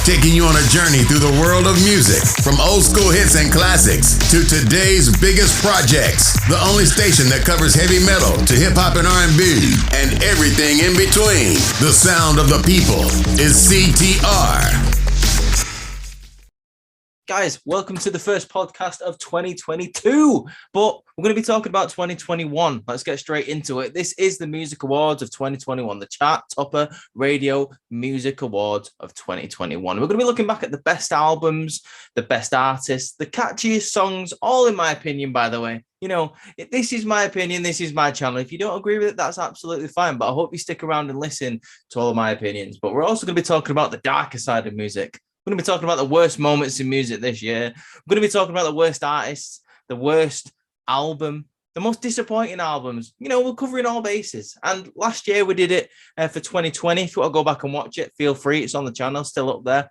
taking you on a journey through the world of music, from old school hits and classics to today's biggest projects. The only station that covers heavy metal to hip-hop and R&B and everything in between. The sound of the people is CTR. Guys, welcome to the first podcast of 2022, but we're going to be talking about 2021. Let's get straight into it. This is the Music Awards of 2021, the Chart Topper Radio Music Awards of 2021. We're going to be looking back at the best albums, the best artists, the catchiest songs, all in my opinion, by the way. You know, this is my opinion, this is my channel. If you don't agree with it, that's absolutely fine, but I hope you stick around and listen to all of my opinions. But we're also going to be talking about the darker side of music. We're going to be talking about the worst moments in music this year. We're going to be talking about the worst artists, the worst album, the most disappointing albums. You know, we're covering all bases. And last year we did it for 2020. If you want to go back and watch it, feel free. It's on the channel, still up there.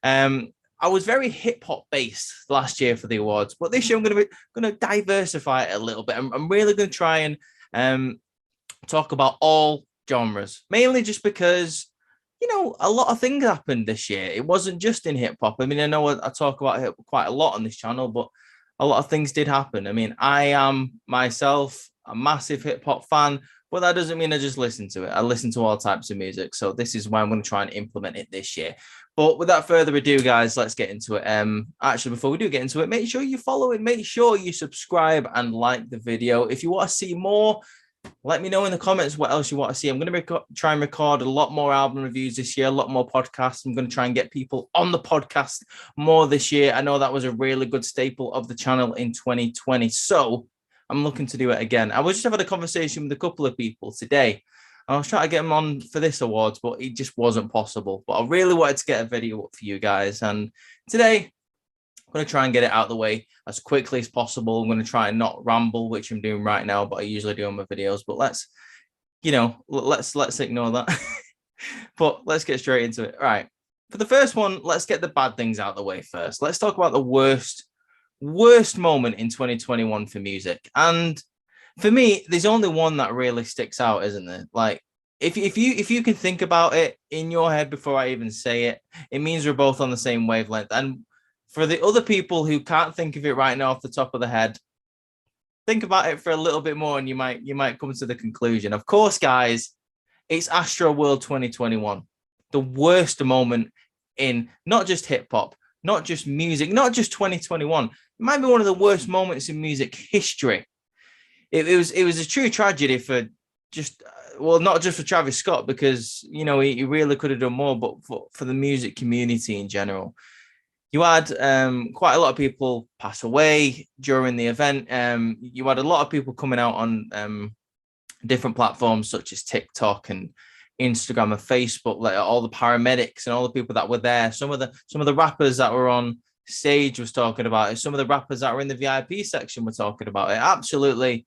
I was very hip hop based last year for the awards, but this year I'm going to diversify it a little bit. I'm really going to try and talk about all genres, mainly just because, you know, a lot of things happened this year. It wasn't just in hip hop. I mean, I know I talk about hip hop quite a lot on this channel, but a lot of things did happen. I mean, I am myself a massive hip hop fan, but that doesn't mean I just listen to it. I listen to all types of music. So this is why I'm going to try and implement it this year. But without further ado, guys, let's get into it. Actually, before we do get into it, make sure you follow it. Make sure you subscribe and like the video. If you want to see more, let me know in the comments what else you want to see. I'm going to try and record a lot more album reviews this year, a lot more podcasts. I'm going to try and get people on the podcast more this year. I know that was a really good staple of the channel in 2020. So I'm looking to do it again. I was just having a conversation with a couple of people today. I was trying to get them on for this awards, but it just wasn't possible. But I really wanted to get a video up for you guys. And today, I'm going to try and get it out of the way as quickly as possible. I'm going to try and not ramble, which I'm doing right now, but I usually do on my videos. But let's ignore that. But let's get straight into it. All right. For the first one, let's get the bad things out of the way first. Let's talk about the worst moment in 2021 for music. And for me, there's only one that really sticks out, isn't there? Like, if you can think about it in your head before I even say it, it means we're both on the same wavelength. And for the other people who can't think of it right now off the top of the head, think about it for a little bit more and you might come to the conclusion. Of course, guys, it's Astroworld 2021. The worst moment in not just hip hop, not just music, not just 2021. It might be one of the worst moments in music history. It was a true tragedy for not just for Travis Scott, because, you know, he really could have done more, but for the music community in general. You had quite a lot of people pass away during the event. You had a lot of people coming out on different platforms such as TikTok and Instagram and Facebook, like all the paramedics and all the people that were there. Some of the rappers that were on stage was talking about it. Some of the rappers that were in the VIP section were talking about it. Absolutely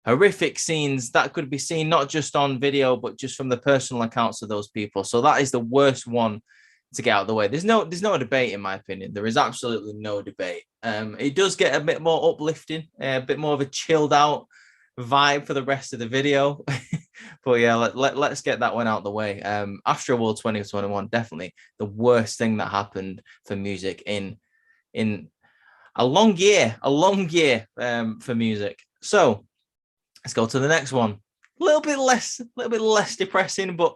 horrific scenes that could be seen not just on video, but just from the personal accounts of those people. So that is the worst one to get out of the way. There's no debate, in my opinion. There is absolutely no debate. It does get a bit more uplifting, a bit more of a chilled out vibe for the rest of the video. But yeah, let's get that one out of the way. Astroworld 2021, definitely the worst thing that happened for music in a long year for music. So let's go to the next one. A little bit less depressing, but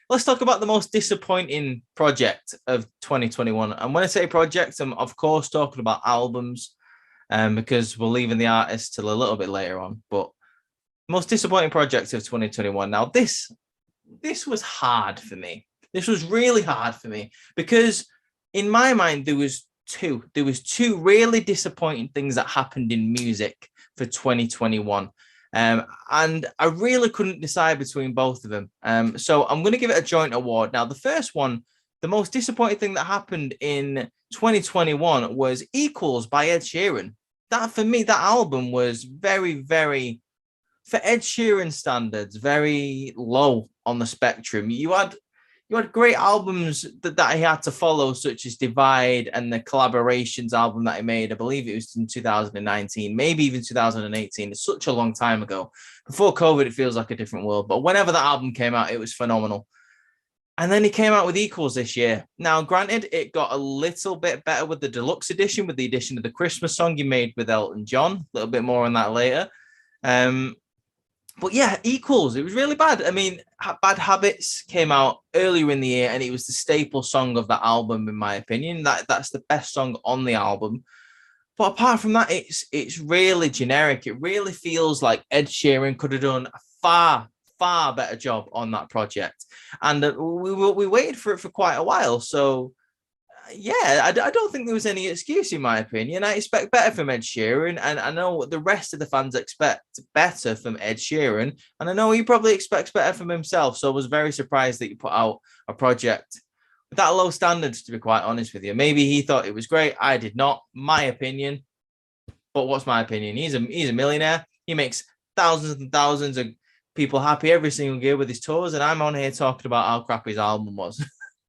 let's talk about the most disappointing project of 2021. And when I say project, I'm of course talking about albums, because we're leaving the artists till a little bit later on. But most disappointing project of 2021. Now, this was hard for me. This was really hard for me because in my mind, there was two really disappointing things that happened in music for 2021. And I really couldn't decide between both of them. So I'm going to give it a joint award. Now, the first one, the most disappointing thing that happened in 2021 was Equals by Ed Sheeran. That, for me, that album was very, very, for Ed Sheeran standards, very low on the spectrum. You had great albums that he had to follow, such as Divide and the Collaborations album that he made. I believe it was in 2019, maybe even 2018. It's such a long time ago. Before COVID, it feels like a different world. But whenever that album came out, it was phenomenal. And then he came out with Equals this year. Now, granted, it got a little bit better with the deluxe edition, with the addition of the Christmas song he made with Elton John. A little bit more on that later. But yeah, Equals, it was really bad. I mean, Bad Habits came out earlier in the year, and it was the staple song of that album, in my opinion. That's the best song on the album. But apart from that, it's really generic. It really feels like Ed Sheeran could have done a far better job on that project. And we waited for it for quite a while. So yeah, I don't think there was any excuse, in my opinion. I expect better from Ed Sheeran, and I know the rest of the fans expect better from Ed Sheeran, and I know he probably expects better from himself. So I was very surprised that you put out a project with that low standards, to be quite honest with you. Maybe he thought it was great. I did not. My opinion. But what's my opinion? He's a millionaire. He makes thousands and thousands of people happy every single year with his tours, and I'm on here talking about how crap his album was.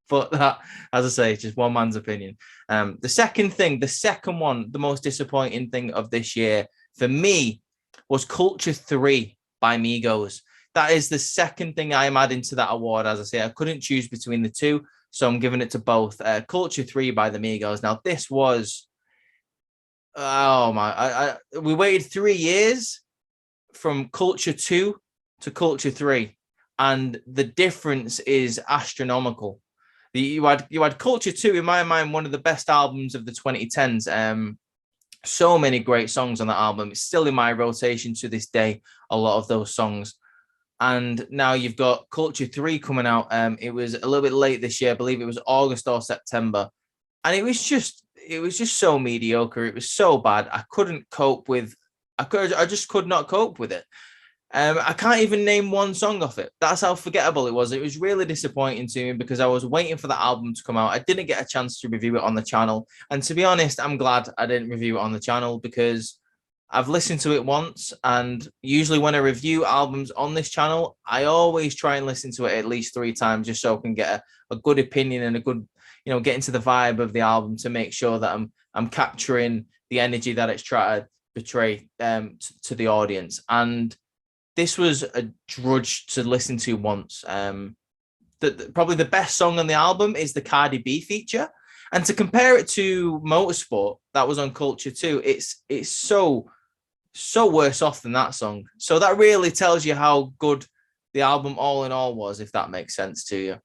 But that, as I say, it's just one man's opinion. The second one, the most disappointing thing of this year for me was Culture 3 by Migos. That is the second thing I am adding to that award. As I say, I couldn't choose between the two, so I'm giving it to both. Culture 3 by the Migos. Now, this was, oh my, we waited 3 years from Culture 2 to Culture 3, and the difference is astronomical. You had Culture 2, in my mind, one of the best albums of the 2010s. So many great songs on that album. It's still in my rotation to this day, a lot of those songs. And now you've got Culture 3 coming out. It was a little bit late this year. I believe it was August or September. And it was just so mediocre. It was so bad. I just could not cope with it. I can't even name one song off it. That's how forgettable it was. It was really disappointing to me because I was waiting for that album to come out. I didn't get a chance to review it on the channel. And to be honest, I'm glad I didn't review it on the channel because I've listened to it once. And usually when I review albums on this channel, I always try and listen to it at least 3 times just so I can get a good opinion and a good, get into the vibe of the album to make sure that I'm capturing the energy that it's trying to portray to the audience. And this was a drudge to listen to once. Probably the best song on the album is the Cardi B feature. And to compare it to Motorsport, that was on Culture 2, it's so worse off than that song. So that really tells you how good the album all in all was, if that makes sense to you.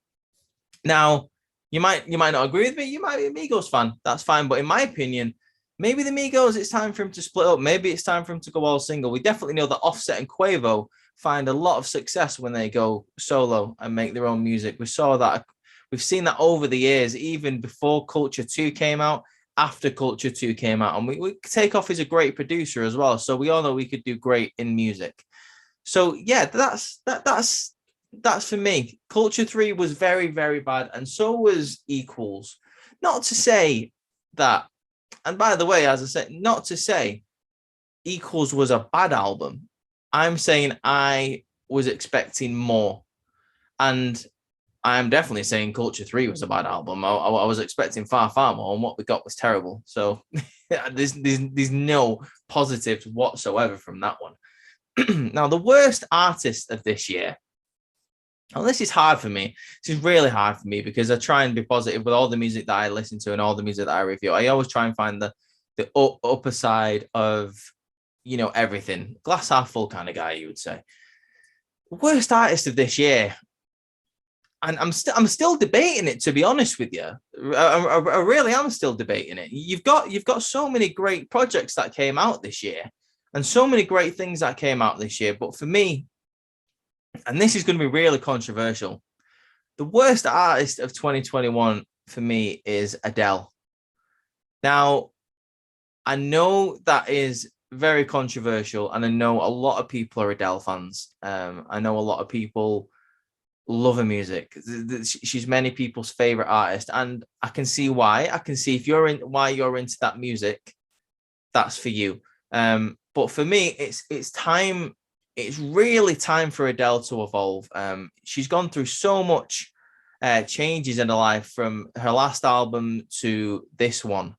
Now, you might not agree with me. You might be a Migos fan. That's fine. But in my opinion, maybe the Migos, it's time for him to split up. Maybe it's time for him to go all single. We definitely know that Offset and Quavo find a lot of success when they go solo and make their own music. We've seen that over the years, even before Culture 2 came out, after Culture 2 came out. And we Takeoff is a great producer as well. So we all know we could do great in music. So yeah, that's for me. Culture 3 was very, very bad. And so was Equals. Not to say that, and by the way, as I said, not to say Equals was a bad album. I'm saying I was expecting more. And I'm definitely saying Culture 3 was a bad album. I was expecting far more, and what we got was terrible. So there's no positives whatsoever from that one. Now, the worst artist of this year. Oh, this is hard for me. This is really hard for me because I try and be positive with all the music that I listen to and all the music that I review. I always try and find the upper side of, everything. Glass half full kind of guy, you would say. Worst artist of this year. And I'm still debating it, to be honest with you. I really am still debating it. You've got so many great projects that came out this year and so many great things that came out this year. But for me, and this is going to be really controversial, the worst artist of 2021 for me is Adele. Now, I know that is very controversial, and I know a lot of people are Adele fans. I know a lot of people love her music. She's many people's favorite artist, and I can see why. I can see if why you're into that music, that's for you. But for me, it's time. It's really time for Adele to evolve. She's gone through so much changes in her life from her last album to this one.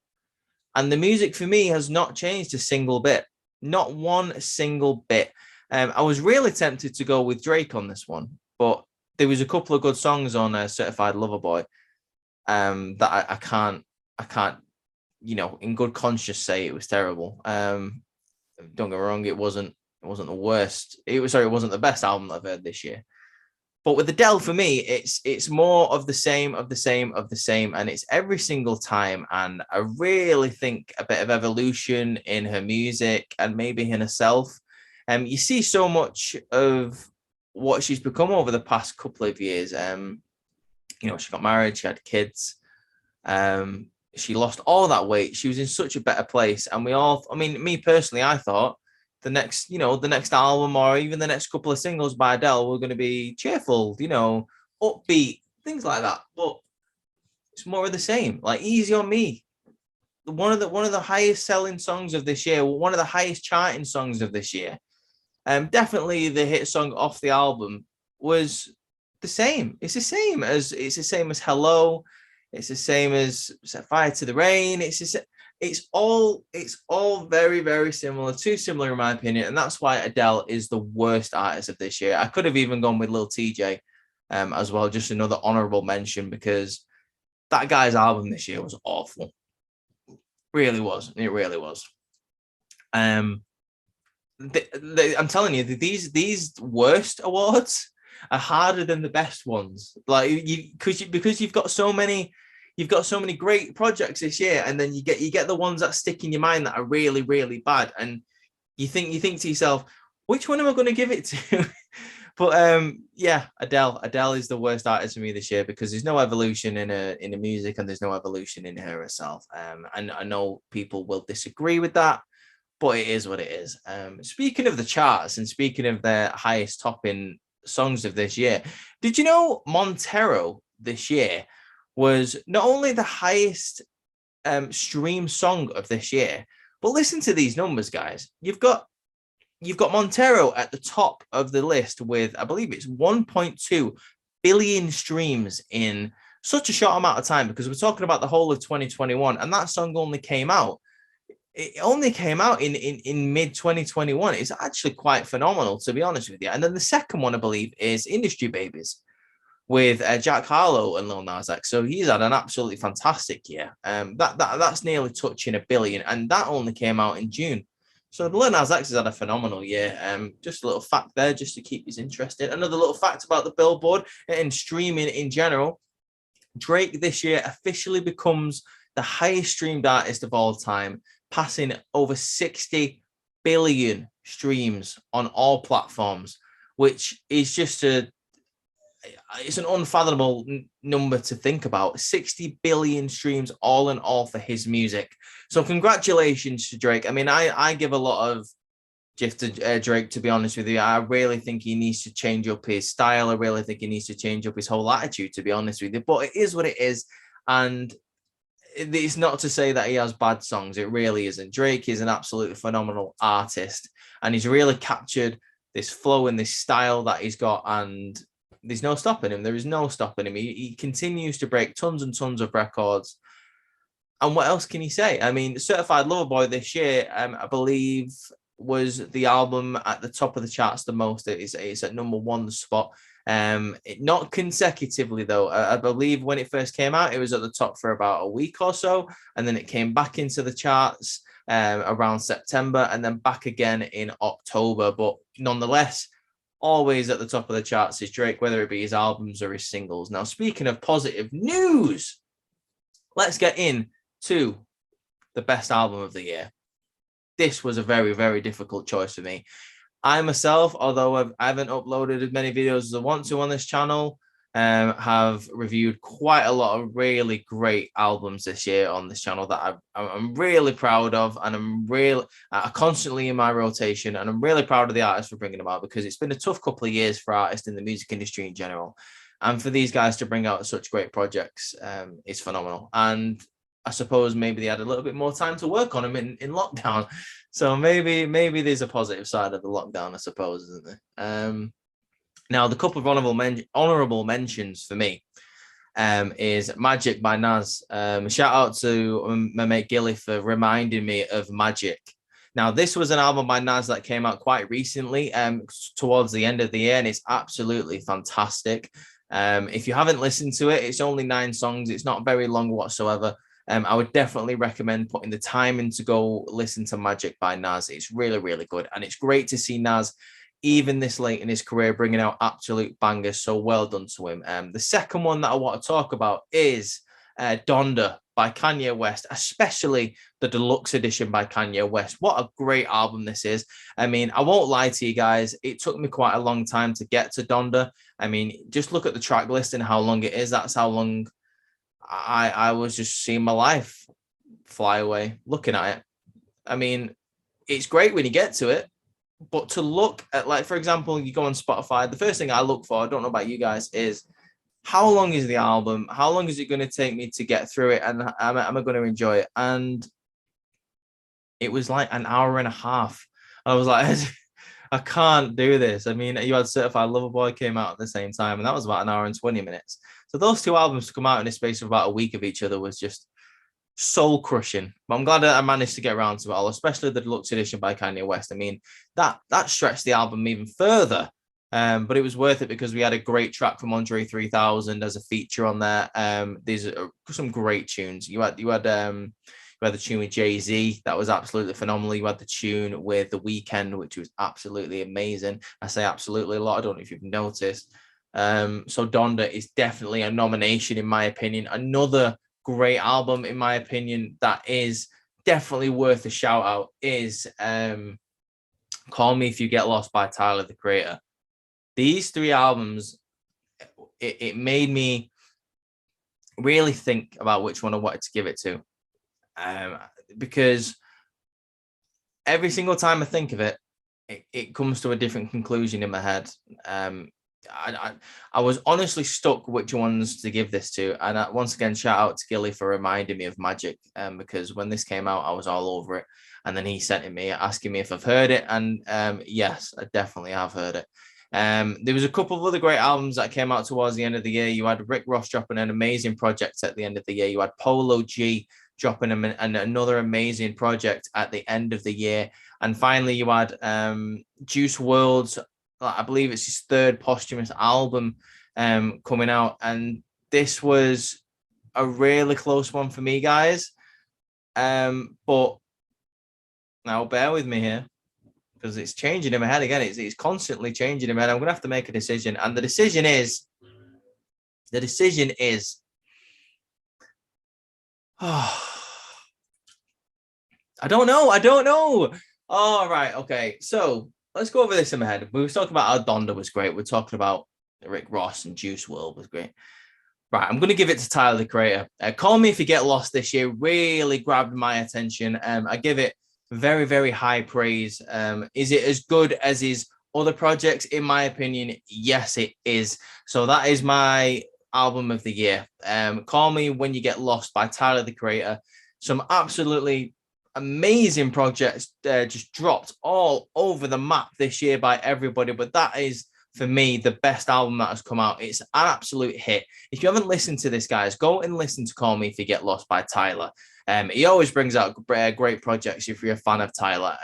And the music for me has not changed a single bit. Not one single bit. I was really tempted to go with Drake on this one, but there was a couple of good songs on Certified Lover Boy that I can't, in good conscience say it was terrible. Don't get me wrong, it wasn't the worst. It wasn't the best album I've heard this year. But with Adele, for me, it's more of the same, and it's every single time. And I really think a bit of evolution in her music and maybe in herself. You see so much of what she's become over the past couple of years. She got married, she had kids. She lost all that weight. She was in such a better place. And me personally, I thought the next album or even the next couple of singles by Adele were going to be cheerful, upbeat, things like that. But it's more of the same, like Easy on Me. One of the highest selling songs of this year, one of the highest charting songs of this year. Definitely the hit song off the album was the same. It's the same as Hello. It's the same as Set Fire to the Rain. It's all very, very similar, too similar in my opinion. And that's why Adele is the worst artist of this year. I could have even gone with Lil TJ as well, just another honorable mention, because that guy's album this year was awful. Really was. It really was. I'm telling you, these worst awards are harder than the best ones. Like because you've got so many great projects this year, and then you get the ones that stick in your mind that are really, really bad, and you think to yourself, which one am I going to give it to? But Adele is the worst artist for me this year, because there's no evolution in the music, and there's no evolution in her herself. And I know people will disagree with that, but it is what it is. Speaking of the charts and speaking of the highest topping songs of this year, did you know Montero this year was not only the highest stream song of this year, but listen to these numbers, guys. You've got Montero at the top of the list with, I believe it's 1.2 billion streams in such a short amount of time, because we're talking about the whole of 2021, and that song only came out in mid 2021. It's actually quite phenomenal, to be honest with you. And then the second one, I believe, is Industry Babies with Jack Harlow and Lil Nas X. So he's had an absolutely fantastic year. That's nearly touching 1 billion, and that only came out in June. So Lil Nas X has had a phenomenal year. Just a little fact there, just to keep you interested. Another little fact about the Billboard and streaming in general: Drake this year officially becomes the highest streamed artist of all time, passing over 60 billion streams on all platforms, which is just it's an unfathomable number to think about. 60 billion streams all in all for his music. So congratulations to Drake. I mean, I give a lot of gift to Drake, to be honest with you. I really think he needs to change up his style. I really think he needs to change up his whole attitude, to be honest with you. But it is what it is. And it's not to say that he has bad songs. It really isn't. Drake is an absolutely phenomenal artist, and he's really captured this flow and this style that he's got, and there's no stopping him. There is no stopping him. He continues to break tons and tons of records. And what else can he say? I mean, Certified Lover Boy this year, I believe, was the album at the top of the charts the most. It's at number 1 spot. Not consecutively, though. I believe when it first came out, it was at the top for about a week or so, and then it came back into the charts around September, and then back again in October. But nonetheless, always at the top of the charts is Drake, whether it be his albums or his singles. Now, speaking of positive news, let's get into the best album of the year. This was a very, very difficult choice for me. I myself, although I haven't uploaded as many videos as I want to on this channel, have reviewed quite a lot of really great albums this year on this channel that I'm really proud of, and I'm constantly in my rotation, and I'm really proud of the artists for bringing them out, because it's been a tough couple of years for artists in the music industry in general, and for these guys to bring out such great projects is phenomenal. And I suppose maybe they had a little bit more time to work on them in lockdown, so maybe there's a positive side of the lockdown, I suppose, isn't there? Now, the couple of honorable mentions for me is Magic by Nas. Shout out to my mate Gilly for reminding me of Magic. Now, this was an album by Nas that came out quite recently, towards the end of the year, and it's absolutely fantastic. If you haven't listened to it, it's only 9 songs. It's not very long whatsoever. I would definitely recommend putting the time in to go listen to Magic by Nas. It's really, really good. And it's great to see Nas, even this late in his career, bringing out absolute bangers. So well done to him. The second one that I want to talk about is Donda by Kanye West, especially the deluxe edition by Kanye West. What a great album this is. I mean, I won't lie to you guys. It took me quite a long time to get to Donda. I mean, just look at the track list and how long it is. That's how long I was just seeing my life fly away looking at it. I mean, it's great when you get to it, but to look at, like, for example, you go on Spotify, the first thing I look for, I don't know about you guys, is how long is the album? How long is it going to take me to get through it? And am I going to enjoy it? And it was like an hour and a half. I was like, I can't do this. I mean, you had Certified Lover Boy came out at the same time, and that was about an hour and 20 minutes. So those 2 albums to come out in a space of about a week of each other was just soul crushing. But I'm glad that I managed to get around to it all, especially the deluxe edition by Kanye West. I mean, that stretched the album even further. But it was worth it because we had a great track from Andre 3000 as a feature on there. These are some great tunes. You had the tune with Jay-Z that was absolutely phenomenal. You had the tune with The Weeknd, which was absolutely amazing. I say absolutely a lot. I don't know if you've noticed. So Donda is definitely a nomination in my opinion. Another great album in my opinion that is definitely worth a shout out is Call Me If You Get Lost by Tyler, the Creator. These 3 albums, it made me really think about which one I wanted to give it to. Because every single time I think of it, it comes to a different conclusion in my head. I was honestly stuck which ones to give this to. And once again, shout out to Gilly for reminding me of Magic, because when this came out, I was all over it. And then he sent it me asking me if I've heard it. And yes, I definitely have heard it. There was a couple of other great albums that came out towards the end of the year. You had Rick Ross dropping an amazing project at the end of the year. You had Polo G dropping another amazing project at the end of the year. And finally, you had Juice WRLD's, I believe it's his 3rd posthumous album coming out. And this was a really close one for me, guys. But now bear with me here, because it's changing in my head again. It's constantly changing in my head. I'm going to have to make a decision. And the decision is, I don't know. All right. Okay. So let's go over this in my head. We were talking about how Donda was great. We're talking about Rick Ross and Juice WRLD was great. Right. I'm going to give it to Tyler, the Creator. Call Me If You Get Lost this year really grabbed my attention. I give it very, very high praise. Is it as good as his other projects? In my opinion, yes, it is. So that is my album of the year. Call Me When You Get Lost by Tyler, the Creator. Some absolutely amazing projects just dropped all over the map this year by everybody. But that is, for me, the best album that has come out. It's an absolute hit. If you haven't listened to this, guys, go and listen to Call Me If You Get Lost by Tyler. He always brings out great projects if you're a fan of Tyler.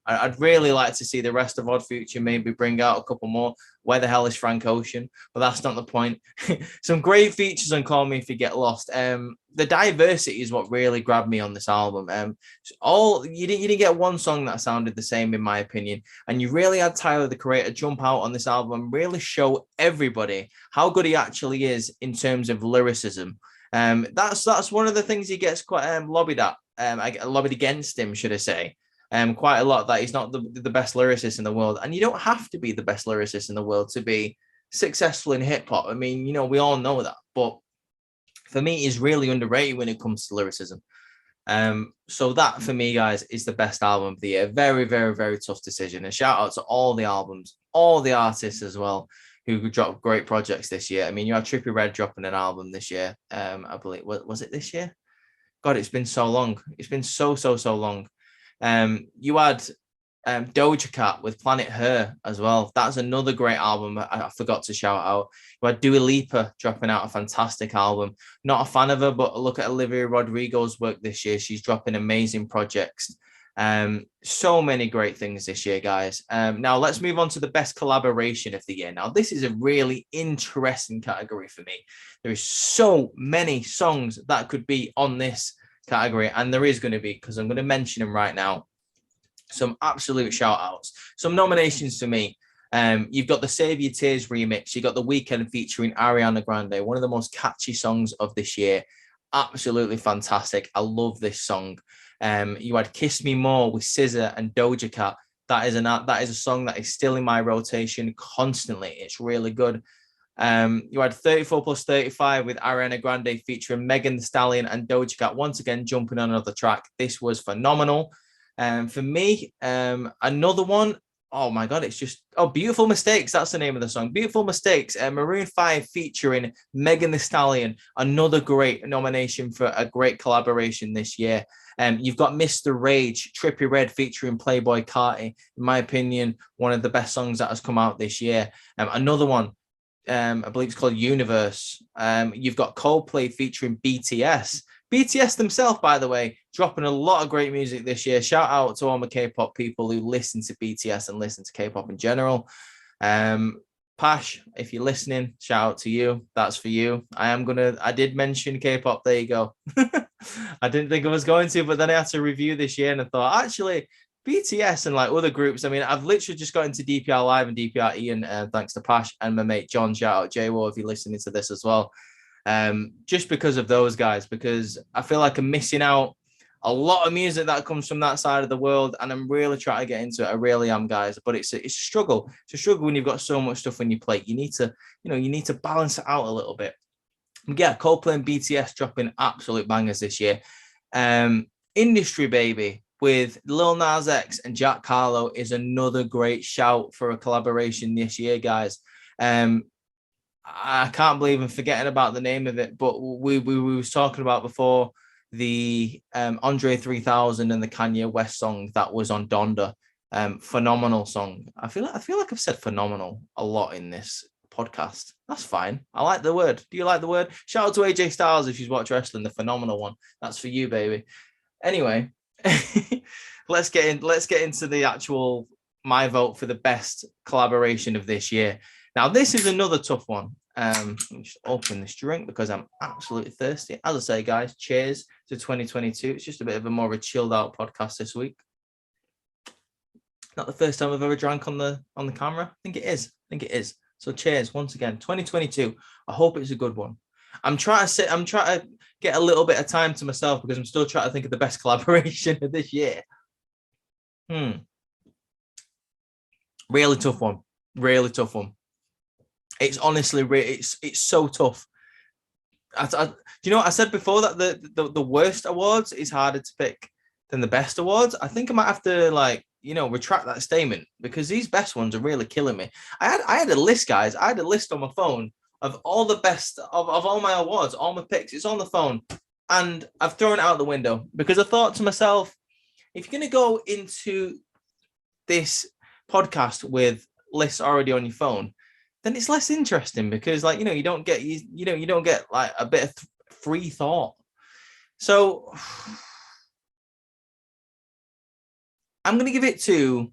I'd really like to see the rest of Odd Future maybe bring out a couple more. Where the hell is Frank Ocean? But that's not the point. Some great features on Call Me If You Get Lost. The diversity is what really grabbed me on this album. You didn't get one song that sounded the same, in my opinion. And you really had Tyler, the Creator, jump out on this album and really show everybody how good he actually is in terms of lyricism. That's one of the things he gets quite lobbied at. Lobbied against him, should I say? Quite a lot, that he's not the best lyricist in the world, and you don't have to be the best lyricist in the world to be successful in hip hop. I mean, we all know that, but for me, he's really underrated when it comes to lyricism. So that for me, guys, is the best album of the year. Very, very, very tough decision. And shout out to all the albums, all the artists as well, who dropped great projects this year. I mean, you had Trippie Redd dropping an album this year. I believe, was it this year? God, it's been so long. It's been so long. You had Doja Cat with Planet Her as well. That's another great album I forgot to shout out. You had Dua Lipa dropping out a fantastic album. Not a fan of her, but look at Olivia Rodrigo's work this year. She's dropping amazing projects. So many great things this year, guys. Now let's move on to the best collaboration of the year. Now, this is a really interesting category for me. There is so many songs that could be on this category, and there is going to be, because I'm going to mention them right now. Some absolute shout outs, some nominations for me. You've got the Save Your Tears remix. You got The Weeknd featuring Ariana Grande, one of the most catchy songs of this year. Absolutely fantastic. I love this song. You had Kiss Me More with SZA and Doja Cat. That is a song that is still in my rotation constantly. It's really good. You had 34 plus 35 with Ariana Grande featuring Megan Thee Stallion and Doja Cat once again jumping on another track. This was phenomenal. For me, another one. Oh my God, it's just Beautiful Mistakes. That's the name of the song. Beautiful Mistakes. Maroon 5 featuring Megan Thee Stallion. Another great nomination for a great collaboration this year. You've got Mr. Rage, Trippie Redd featuring Playboi Carti. In my opinion, one of the best songs that has come out this year. Another one, I believe it's called Universe. You've got Coldplay featuring BTS. BTS themselves, by the way, dropping a lot of great music this year. Shout out to all my K-pop people who listen to BTS and listen to K-pop in general. Pash, if you're listening, shout out to you. That's for you. I did mention K-pop. There you go. I didn't think I was going to, but then I had to review this year and I thought, actually, BTS and like other groups. I mean, I've literally just got into DPR Live and DPR Ian, thanks to Pash and my mate John. Shout out J-Wo if you're listening to this as well. Just because of those guys, because I feel like I'm missing out a lot of music that comes from that side of the world, and I'm really trying to get into it. I really am, guys, but it's a struggle. It's a struggle when you've got so much stuff on your plate. You need to balance it out a little bit. Yeah, Coldplay and BTS dropping absolute bangers this year. Industry Baby with Lil Nas X and Jack Harlow is another great shout for a collaboration this year, guys. I can't believe I'm forgetting about the name of it, but we was talking about before the Andre 3000 and the Kanye West song that was on Donda. Phenomenal song. I feel like I've said phenomenal a lot in this podcast. That's fine. I like the word. Do you like the word? Shout out to AJ Styles if she's watched wrestling, the phenomenal one. That's for you, baby. Anyway, let's get into the actual my vote for the best collaboration of this year. Now, this is another tough one. Let me just open this drink because I'm absolutely thirsty. As I say, guys, cheers to 2022. It's just a bit of a more of a chilled out podcast this week. Not the first time I've ever drank on the camera. I think it is. So cheers once again. 2022. I hope it's a good one. I'm trying to get a little bit of time to myself because I'm still trying to think of the best collaboration of this year. Really tough one. It's honestly, it's so tough. Do you know what I said before, that the worst awards is harder to pick than the best awards? I think I might have to retract that statement because these best ones are really killing me. I had a list, guys. I had a list on my phone of all the best of all my awards, all my picks. It's on the phone, and I've thrown it out the window because I thought to myself, if you're going to go into this podcast with lists already on your phone, then it's less interesting because you don't get like a bit of free thought. So I'm going to give it to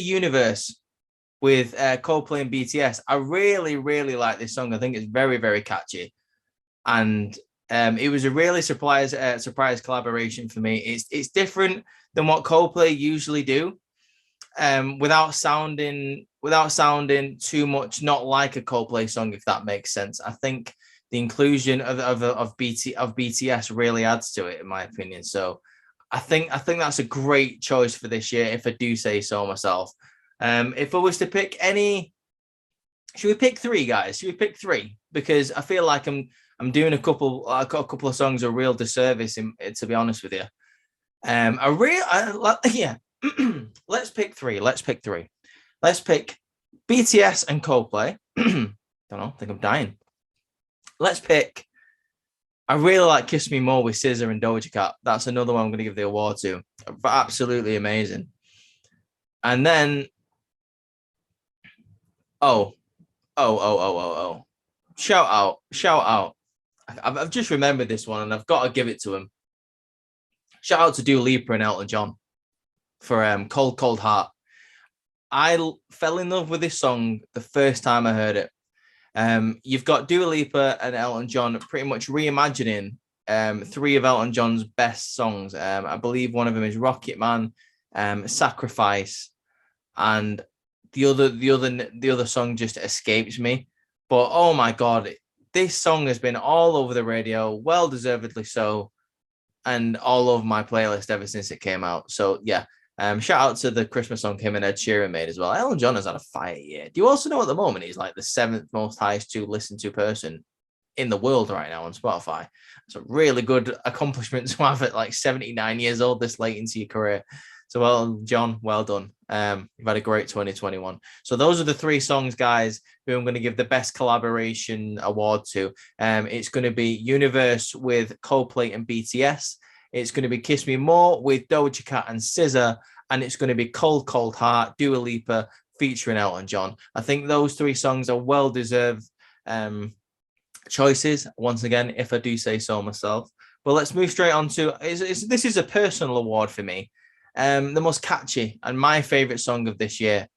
Universe with Coldplay and BTS. I really, really like this song. I think it's very, very catchy. And it was a really surprise collaboration for me. It's different than what Coldplay usually do. Without sounding too much not like a Coldplay song, if that makes sense. I think the inclusion of BTS really adds to it, in my opinion. So I think that's a great choice for this year, if I do say so myself. If I was to pick any, should we pick three, guys? Should we pick three? Because I feel like I'm doing a couple of songs a real disservice, to be honest with you. Let's pick three. Let's pick BTS and Coldplay. Don't know. I think I'm dying. Let's pick. I really like Kiss Me More with SZA and Doja Cat. That's another one I'm going to give the award to. Absolutely amazing. And then, shout out. I've just remembered this one and I've got to give it to him. Shout out to Dua Lipa and Elton John for Cold Cold Heart. I fell in love with this song the first time I heard it. You've got Dua Lipa and Elton John pretty much reimagining three of Elton John's best songs. I believe one of them is Rocket Man, Sacrifice, and the other song just escapes me. But oh my God, this song has been all over the radio, well deservedly so, and all over my playlist ever since it came out. So yeah, shout out to the Christmas song him and Ed Sheeran made as well. Elton John has had a fire year. Do you also know at the moment he's like the 7th most highest to listen to person in the world right now on Spotify? It's a really good accomplishment to have at like 79 years old this late into your career. So well, John, well done. You've had a great 2021. So those are the three songs, guys, who I'm going to give the best collaboration award to. It's going to be Universe with Coldplay and BTS. It's going to be Kiss Me More with Doja Cat and SZA. And it's going to be Cold Cold Heart, Dua Lipa featuring Elton John. I think those three songs are well-deserved choices, once again, if I do say so myself. But let's move straight on to, this is a personal award for me. The most catchy and my favorite song of this year.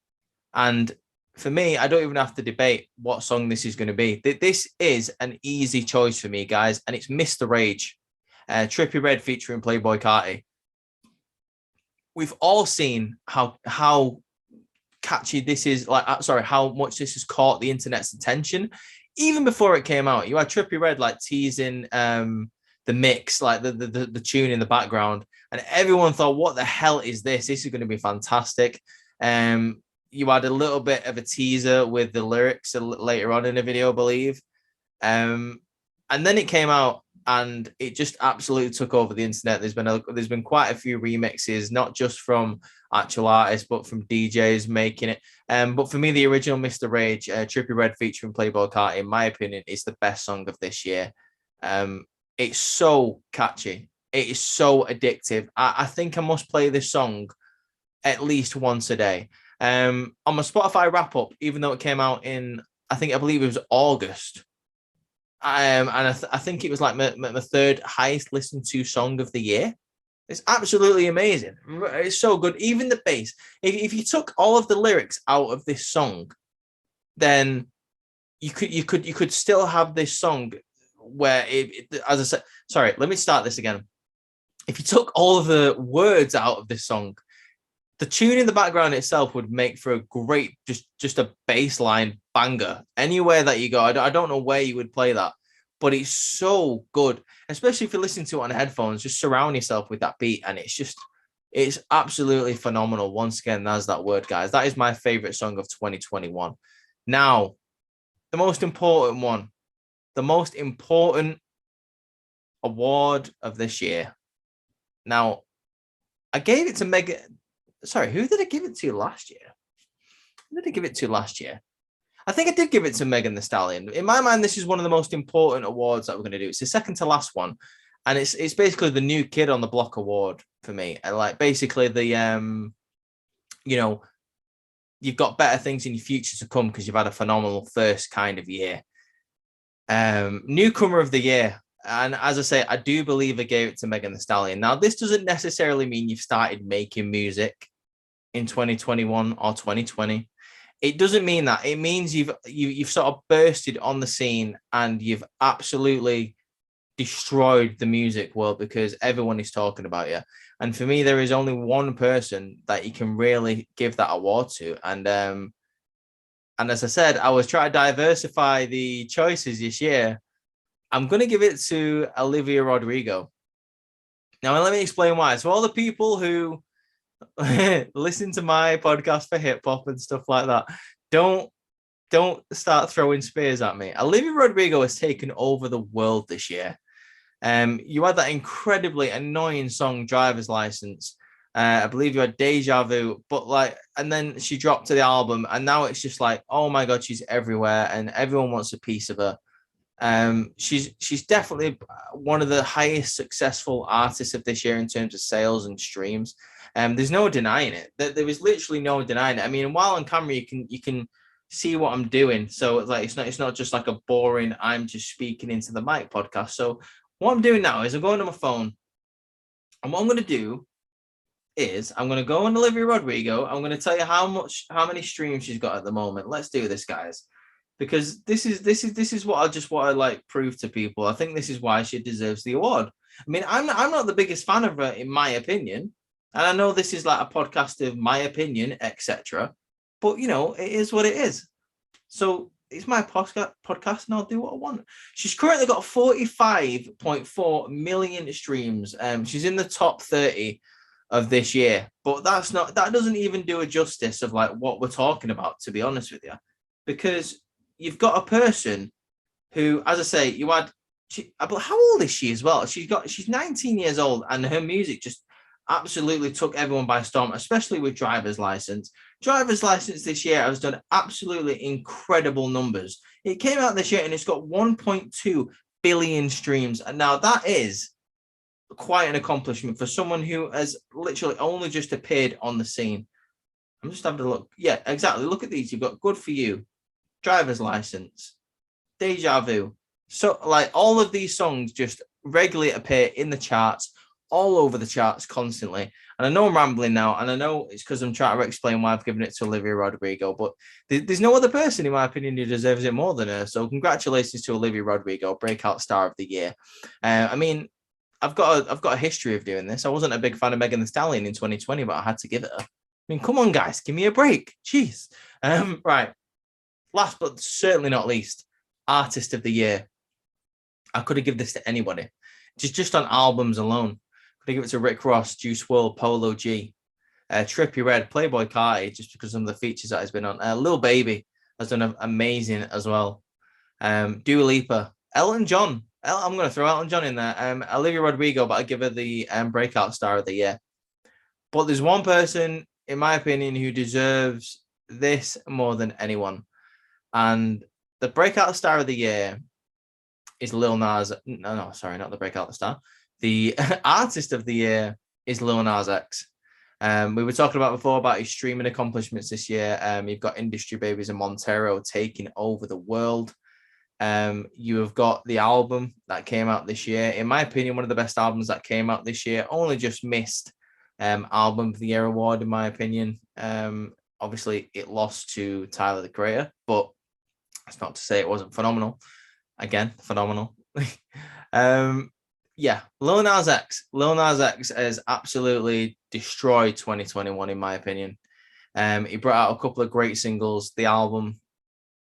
And for me, I don't even have to debate what song this is going to be. This is an easy choice for me, guys. And it's Mr. Rage, Trippie Redd featuring Playboi Carti. We've all seen how catchy this is, how much this has caught the internet's attention. Even before it came out, you had Trippie Redd like teasing the mix, like the tune in the background. And everyone thought, what the hell is this? This is going to be fantastic. You had a little bit of a teaser with the lyrics later on in the video, I believe. And then it came out and it just absolutely took over the internet. There's been quite a few remixes, not just from actual artists, but from DJs making it. But for me, the original Mr. Rage, Trippie Redd featuring Playboi Carti, in my opinion, is the best song of this year. It's so catchy. It is so addictive. I think I must play this song at least once a day. On my Spotify wrap up, even though it came out in, I believe it was August. And I think it was like my third highest listened to song of the year. It's absolutely amazing. It's so good. Even the bass. If you took all of the lyrics out of this song, then you could still have this song where as I said, sorry, let me start this again. If you took all of the words out of this song, the tune in the background itself would make for a great, just a baseline banger. Anywhere that you go, I don't know where you would play that, but it's so good, especially if you're listening to it on headphones. Just surround yourself with that beat, and it's absolutely phenomenal. Once again, that's that word, guys. That is my favorite song of 2021. Now, the most important one, the most important award of this year. Now, I gave it to Megan. Sorry, who did I give it to last year? Who did I give it to last year? I think I did give it to Megan Thee Stallion. In my mind, this is one of the most important awards that we're going to do. It's the second to last one. And it's basically the new kid on the block award for me. And like basically the, you've got better things in your future to come because you've had a phenomenal first kind of year. Newcomer of the year. And as I say, I do believe I gave it to Megan Thee Stallion. Now, this doesn't necessarily mean you've started making music in 2021 or 2020. It doesn't mean that. It means you've sort of bursted on the scene and you've absolutely destroyed the music world because everyone is talking about you. And for me, there is only one person that you can really give that award to. And as I said, I was trying to diversify the choices this year. I'm going to give it to Olivia Rodrigo. Now, let me explain why. So all the people who listen to my podcast for hip hop and stuff like that, don't start throwing spears at me. Olivia Rodrigo has taken over the world this year. You had that incredibly annoying song, Driver's License. I believe you had Deja Vu, and then she dropped to the album, and now it's just like, oh my God, she's everywhere, and everyone wants a piece of her. She's definitely one of the highest successful artists of this year in terms of sales and streams. There's no denying it. There is literally no denying it. I mean, while on camera, you can see what I'm doing. So it's not just like a boring, I'm just speaking into the mic podcast. So what I'm doing now is I'm going on my phone. And what I'm going to do is I'm going to go on Olivia Rodrigo. I'm going to tell you how many streams she's got at the moment. Let's do this, guys, because this is what I just want to like prove to people. I think this is why she deserves the award. I mean, I'm not the biggest fan of her, in my opinion, and I know this is like a podcast of my opinion, etc. But you know, it is what it is. So it's my podcast, and I'll do what I want. She's currently got 45.4 million streams. She's in the top 30 of this year, but that doesn't even do a justice of like what we're talking about, to be honest with you, because you've got a person who, as I say, but how old is she as well? She's 19 years old, and her music just absolutely took everyone by storm, especially with Driver's License. Driver's License this year has done absolutely incredible numbers. It came out this year and it's got 1.2 billion streams, and now that is quite an accomplishment for someone who has literally only just appeared on the scene. I'm just having a look. Yeah, exactly. Look at these. You've got Good For You, Driver's License, Deja Vu. So like all of these songs just regularly appear in the charts, all over the charts constantly. And I know I'm rambling now, and I know it's because I'm trying to explain why I've given it to Olivia Rodrigo, but there's no other person, in my opinion, who deserves it more than her. So congratulations to Olivia Rodrigo, breakout star of the year. I mean, I've got a history of doing this. I wasn't a big fan of Megan Thee Stallion in 2020, but I had to give it her. I mean, come on, guys, give me a break. Jeez. Right. Last but certainly not least, artist of the year. I could have given this to anybody, just on albums alone. Could have given it to Rick Ross, Juice WRLD, Polo G, Trippie Redd, Playboi Carti, just because of some of the features that he's been on. Lil Baby has done amazing as well. Dua Lipa, Elton John. I'm going to throw Elton John in there. Olivia Rodrigo, but I give her the breakout star of the year. But there's one person, in my opinion, who deserves this more than anyone. And the breakout star of the year is Lil Nas. No, sorry, not the breakout star. The artist of the year is Lil Nas X. We were talking about before about his streaming accomplishments this year. You've got Industry Babies and Montero taking over the world. You have got the album that came out this year. In my opinion, one of the best albums that came out this year. Only just missed album of the year award, in my opinion. Obviously, it lost to Tyler the Creator, but that's not to say it wasn't phenomenal. Again, phenomenal. Yeah, Lil Nas X. Lil Nas X has absolutely destroyed 2021, in my opinion. He brought out a couple of great singles. The album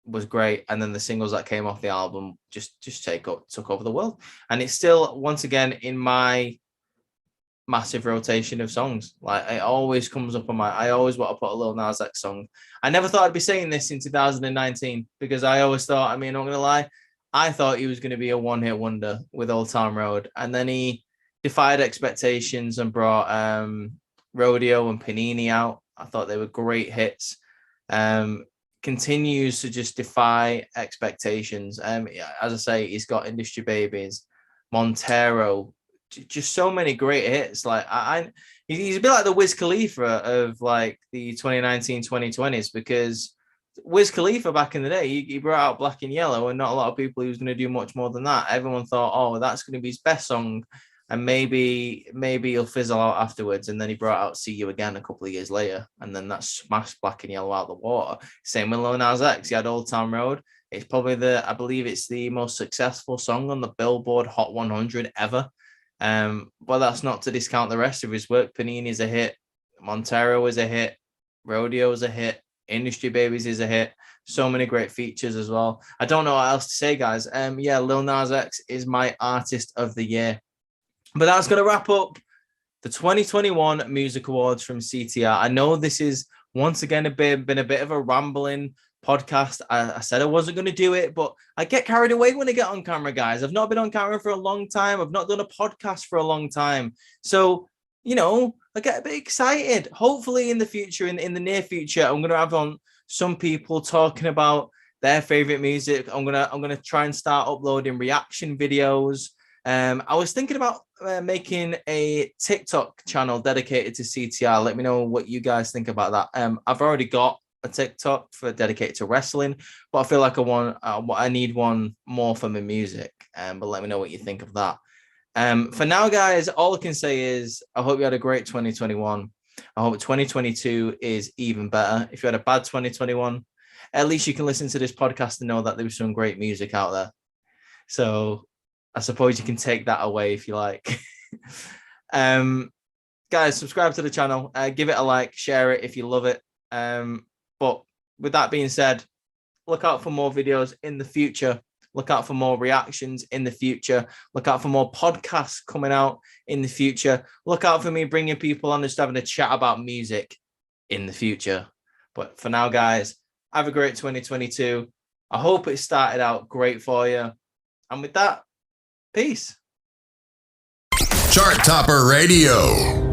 was great, and then the singles that came off the album just took over the world. And it's still, once again, in my massive rotation of songs. Like, it always comes up on I always want to put a Lil Nas X song. I never thought I'd be saying this in 2019, because I always thought, I mean, I'm not gonna lie, I thought he was going to be a one-hit wonder with Old Town Road, and then he defied expectations and brought Rodeo and Panini out. I thought they were great hits. Continues to just defy expectations. As I say, he's got Industry Babies, Montero, just so many great hits. Like he's a bit like the Wiz Khalifa of like the 2019, 2020s, because Wiz Khalifa back in the day, he brought out Black and Yellow, and not a lot of people he was going to do much more than that. Everyone thought, oh, that's going to be his best song, and maybe he'll fizzle out afterwards. And then he brought out See You Again a couple of years later, and then that smashed Black and Yellow out the water. Same with Lil Nas X. He had Old Town Road. It's probably I believe it's the most successful song on the Billboard Hot 100 ever. But that's not to discount the rest of his work. Panini is a hit. Montero is a hit. Rodeo is a hit. Industry Babies is a hit. So many great features as well. I don't know what else to say, guys. Yeah, Lil Nas X is my artist of the year. But that's going to wrap up the 2021 Music Awards from CTR. I know this is once again been a bit of a rambling podcast. I said I wasn't going to do it, but I get carried away when I get on camera, guys. I've not been on camera for a long time. I've not done a podcast for a long time. So, you know, I get a bit excited. Hopefully in the future, in the near future, I'm going to have on some people talking about their favorite music. I'm going to try and start uploading reaction videos. I was thinking about making a TikTok channel dedicated to CTR. Let me know what you guys think about that. I've already got a TikTok dedicated to wrestling, but I feel like I need one more for my music. But let me know what you think of that. For now, guys, all I can say is I hope you had a great 2021. I hope 2022 is even better. If you had a bad 2021, at least you can listen to this podcast and know that there was some great music out there. So I suppose you can take that away if you like. Guys, subscribe to the channel. Give it a like, share it if you love it. But with that being said, look out for more videos in the future. Look out for more reactions in the future. Look out for more podcasts coming out in the future. Look out for me bringing people on, just having a chat about music in the future. But for now, guys, have a great 2022. I hope it started out great for you. And with that, peace. Chart Topper Radio.